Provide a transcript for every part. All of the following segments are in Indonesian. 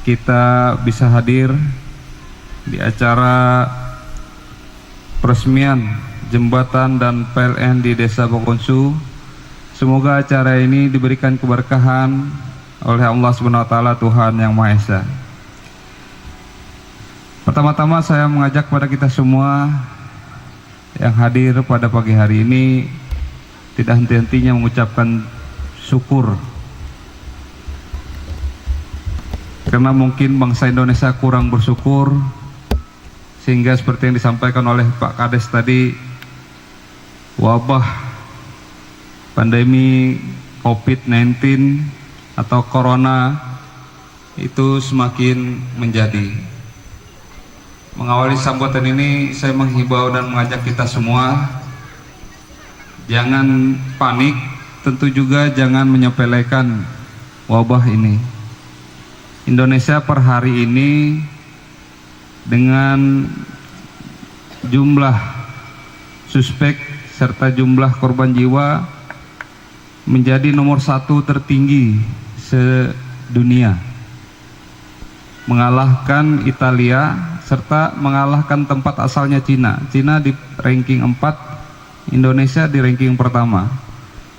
kita bisa hadir di acara peresmian jembatan dan PLN di Desa Bokonsu. Semoga acara ini diberikan keberkahan oleh Allah Subhanahu wa taala, Tuhan Yang Maha Esa. Pertama-tama saya mengajak pada kita semua yang hadir pada pagi hari ini tidak henti-hentinya mengucapkan syukur, karena mungkin bangsa Indonesia kurang bersyukur, sehingga seperti yang disampaikan oleh Pak Kades tadi, wabah pandemi COVID-19 atau Corona itu semakin menjadi. Mengawali sambutan ini, saya menghimbau dan mengajak kita semua jangan panik, tentu juga jangan menyepelekan wabah ini. Indonesia per hari ini dengan jumlah suspek serta jumlah korban jiwa menjadi nomor 1 tertinggi sedunia, mengalahkan Italia serta mengalahkan tempat asalnya Cina. Cina di ranking 4, Indonesia di ranking pertama.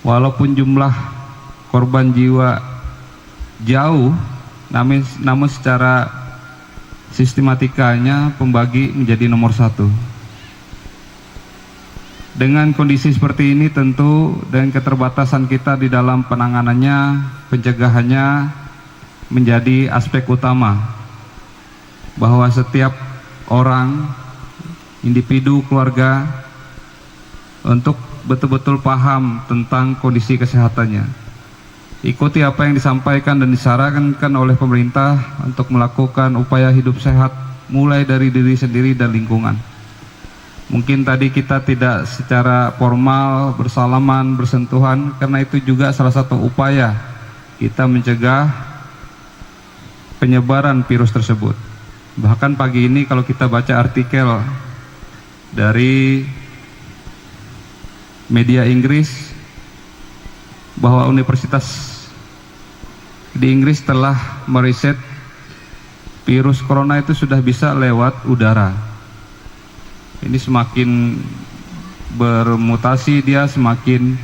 Walaupun jumlah korban jiwa jauh, namun secara sistematikanya pembagi menjadi nomor 1. Dengan kondisi seperti ini tentu dan keterbatasan kita di dalam penanganannya, pencegahannya menjadi aspek utama, bahwa setiap orang, individu, keluarga untuk betul-betul paham tentang kondisi kesehatannya. Ikuti apa yang disampaikan dan disarankan oleh pemerintah untuk melakukan upaya hidup sehat mulai dari diri sendiri dan lingkungan. Mungkin tadi kita tidak secara formal bersalaman, bersentuhan, karena itu juga salah satu upaya kita mencegah penyebaran virus tersebut. Bahkan pagi ini kalau kita baca artikel dari media Inggris, bahwa universitas di Inggris telah meriset virus corona itu sudah bisa lewat udara. Ini semakin bermutasi, dia semakin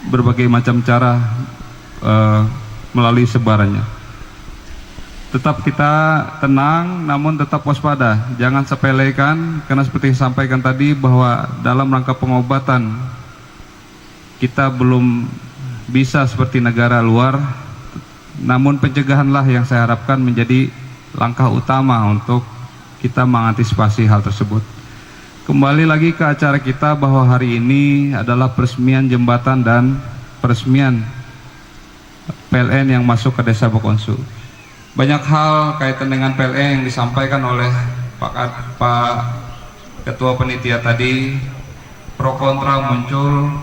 berbagai macam cara melalui sebarannya. Tetap kita tenang, namun tetap waspada, jangan sepelekan, karena seperti yang disampaikan tadi bahwa dalam rangka pengobatan kita belum bisa seperti negara luar, namun pencegahanlah yang saya harapkan menjadi langkah utama untuk kita mengantisipasi hal tersebut. Kembali lagi ke acara kita, bahwa hari ini adalah peresmian jembatan dan peresmian PLN yang masuk ke Desa Bokonsu. Banyak hal kaitan dengan PLN yang disampaikan oleh Pak Ketua Panitia tadi, pro kontra muncul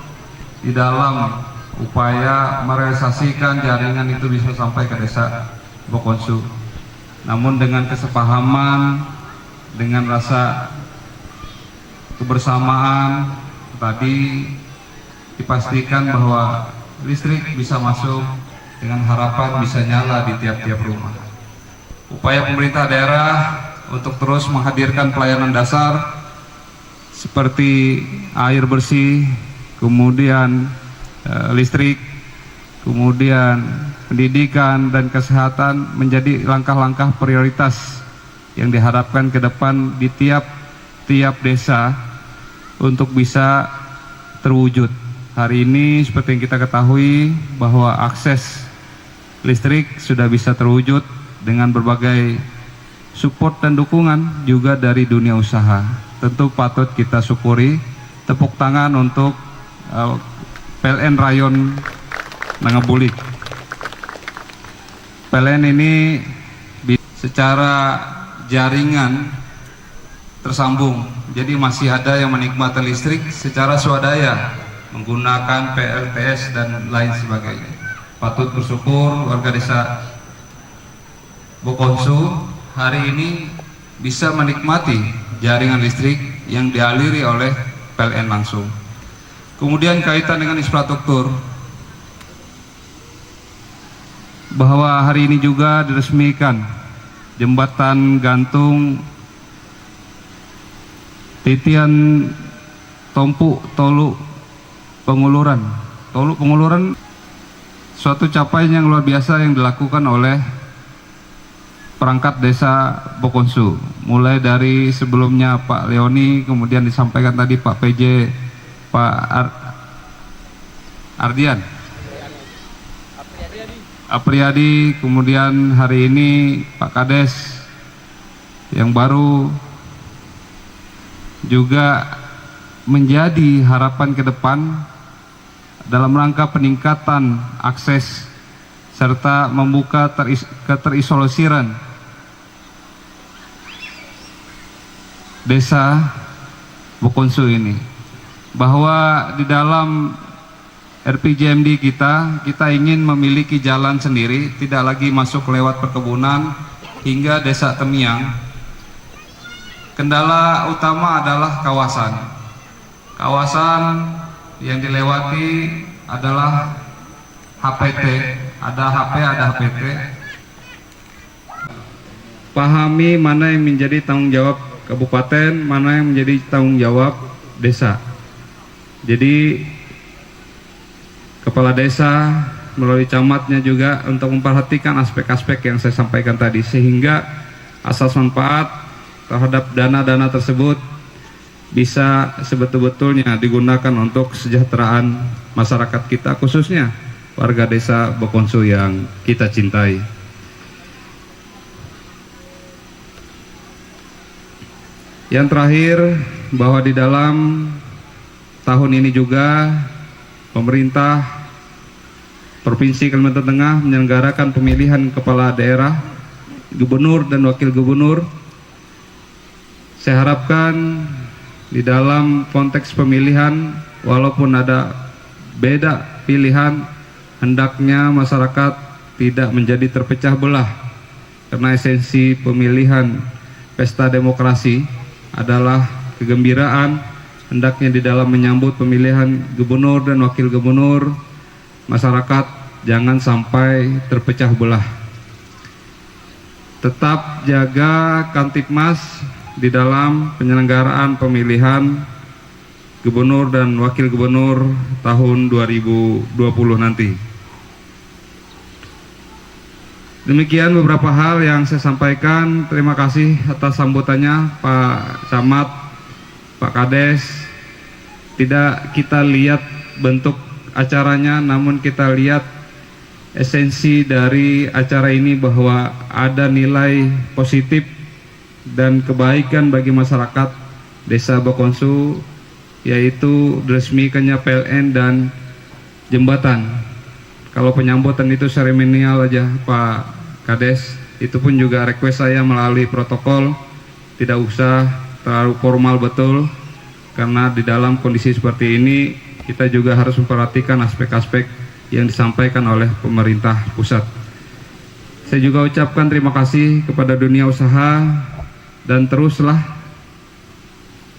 di dalam upaya merealisasikan jaringan itu bisa sampai ke Desa Bokonsu. Namun dengan kesepahaman, dengan rasa kebersamaan tadi, dipastikan bahwa listrik bisa masuk dengan harapan bisa nyala di tiap-tiap rumah. Upaya pemerintah daerah untuk terus menghadirkan pelayanan dasar seperti air bersih, kemudian listrik, kemudian pendidikan dan kesehatan menjadi langkah-langkah prioritas yang diharapkan ke depan di tiap desa untuk bisa terwujud. Hari ini seperti yang kita ketahui bahwa akses listrik sudah bisa terwujud dengan berbagai support dan dukungan juga dari dunia usaha. Tentu patut kita syukuri. Tepuk tangan untuk PLN Rayon Nangabulik. PLN ini secara jaringan tersambung, jadi masih ada yang menikmati listrik secara swadaya menggunakan PLTS dan lain sebagainya. Patut bersyukur warga Desa Bokonsu hari ini bisa menikmati jaringan listrik yang dialiri oleh PLN langsung. Kemudian kaitan dengan infrastruktur, bahwa hari ini juga diresmikan jembatan gantung Titian Tompu Tolu Penguluran. Tolu Penguluran suatu capaian yang luar biasa yang dilakukan oleh perangkat desa Bokonsu, mulai dari sebelumnya Pak Leoni, kemudian disampaikan tadi Pak PJ, Pak Ardian Apriyadi, kemudian hari ini Pak Kades yang baru juga menjadi harapan ke depan dalam rangka peningkatan akses serta membuka keterisolasiran desa Bokonsu ini, bahwa di dalam RPJMD kita ingin memiliki jalan sendiri, tidak lagi masuk lewat perkebunan hingga desa Temiang. Kendala utama adalah kawasan yang dilewati adalah HPT, ada HP, ada HPT. Pahami mana yang menjadi tanggung jawab kabupaten, mana yang menjadi tanggung jawab desa. Jadi kepala desa melalui camatnya juga untuk memperhatikan aspek-aspek yang saya sampaikan tadi, sehingga asas manfaat terhadap dana-dana tersebut bisa sebetul-betulnya digunakan untuk kesejahteraan masyarakat kita, khususnya warga desa Bokonsu yang kita cintai. Yang terakhir, bahwa di dalam tahun ini juga pemerintah Provinsi Kalimantan Tengah menyelenggarakan pemilihan kepala daerah, gubernur dan wakil gubernur. Saya harapkan di dalam konteks pemilihan, walaupun ada beda pilihan, hendaknya masyarakat tidak menjadi terpecah belah, karena esensi pemilihan pesta demokrasi adalah kegembiraan. Hendaknya di dalam menyambut pemilihan gubernur dan wakil gubernur, masyarakat jangan sampai terpecah belah. Tetap jaga Kamtipmas di dalam penyelenggaraan pemilihan gubernur dan wakil gubernur tahun 2020 nanti. Demikian beberapa hal yang saya sampaikan. Terima kasih atas sambutannya Pak Camat, Pak Kades. Tidak kita lihat bentuk acaranya, namun kita lihat esensi dari acara ini, bahwa ada nilai positif dan kebaikan bagi masyarakat desa Bokonsu, yaitu diresmikannya PLN dan jembatan. Kalau penyambutan itu seremonial aja Pak Kades, itu pun juga request saya melalui protokol, tidak usah terlalu formal betul, karena di dalam kondisi seperti ini kita juga harus memperhatikan aspek-aspek yang disampaikan oleh pemerintah pusat. Saya juga ucapkan terima kasih kepada dunia usaha, dan teruslah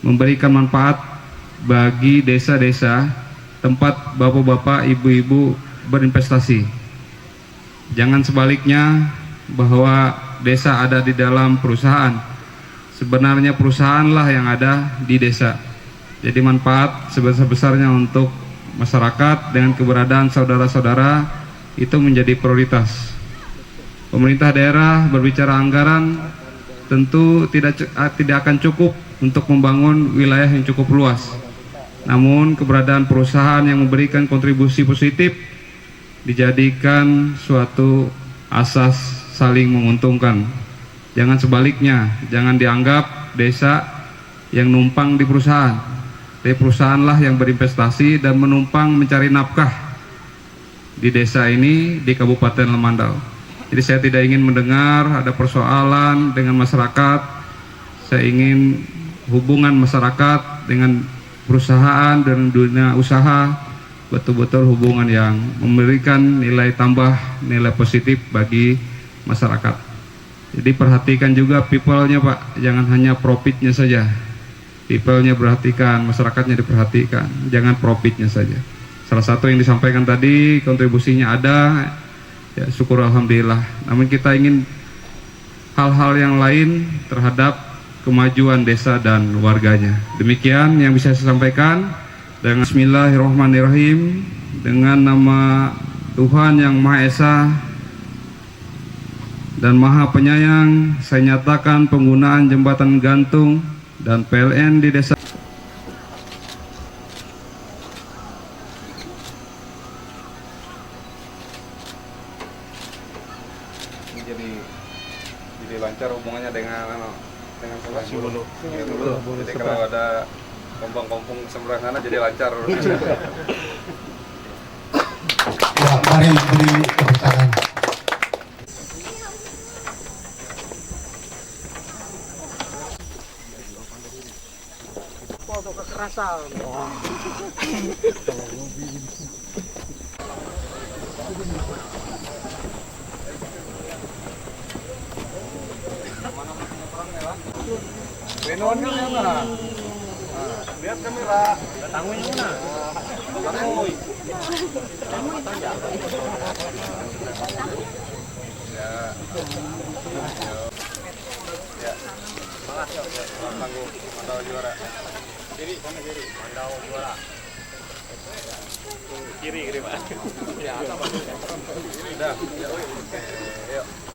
memberikan manfaat bagi desa-desa tempat bapak-bapak, ibu-ibu berinvestasi. Jangan sebaliknya, bahwa desa ada di dalam perusahaan. Sebenarnya perusahaanlah yang ada di desa. Jadi manfaat sebesar-besarnya untuk masyarakat dengan keberadaan saudara-saudara itu menjadi prioritas. Pemerintah daerah berbicara anggaran tentu tidak akan cukup untuk membangun wilayah yang cukup luas. Namun keberadaan perusahaan yang memberikan kontribusi positif dijadikan suatu asas saling menguntungkan. Jangan sebaliknya, jangan dianggap desa yang numpang di perusahaan. Tapi perusahaanlah yang berinvestasi dan menumpang mencari nafkah di desa ini, di Kabupaten Lemandau. Jadi saya tidak ingin mendengar ada persoalan dengan masyarakat. Saya ingin hubungan masyarakat dengan perusahaan dan dunia usaha betul-betul hubungan yang memberikan nilai tambah, nilai positif bagi masyarakat. Jadi perhatikan juga people-nya Pak, jangan hanya profitnya saja. People-nya perhatikan, masyarakatnya diperhatikan, jangan profitnya saja. Salah satu yang disampaikan tadi, kontribusinya ada, Ya, syukur alhamdulillah. Namun kita ingin hal-hal yang lain terhadap kemajuan desa dan warganya. Demikian yang bisa saya sampaikan. Dengan Bismillahirrahmanirrahim, dengan nama Tuhan yang Maha Esa dan Maha Penyayang, saya nyatakan penggunaan jembatan gantung dan PLN di desa jadi lancar hubungannya dengan Bulu. Jadi kalau ada kompong-kompong seberang sana jadi lancar. Ya, mari beri tepuk tangan. Foto kekerasan. Benon kan ya, Pak? Lihat kamera. Tangunya mana? Tanguy. Ya. Ya. Semangat ya. Tangguh. Mandau juara. Kiri, mana kiri? Mandau juara. Kiri, Pak. Ya, apa? Kiri dah. Yuk.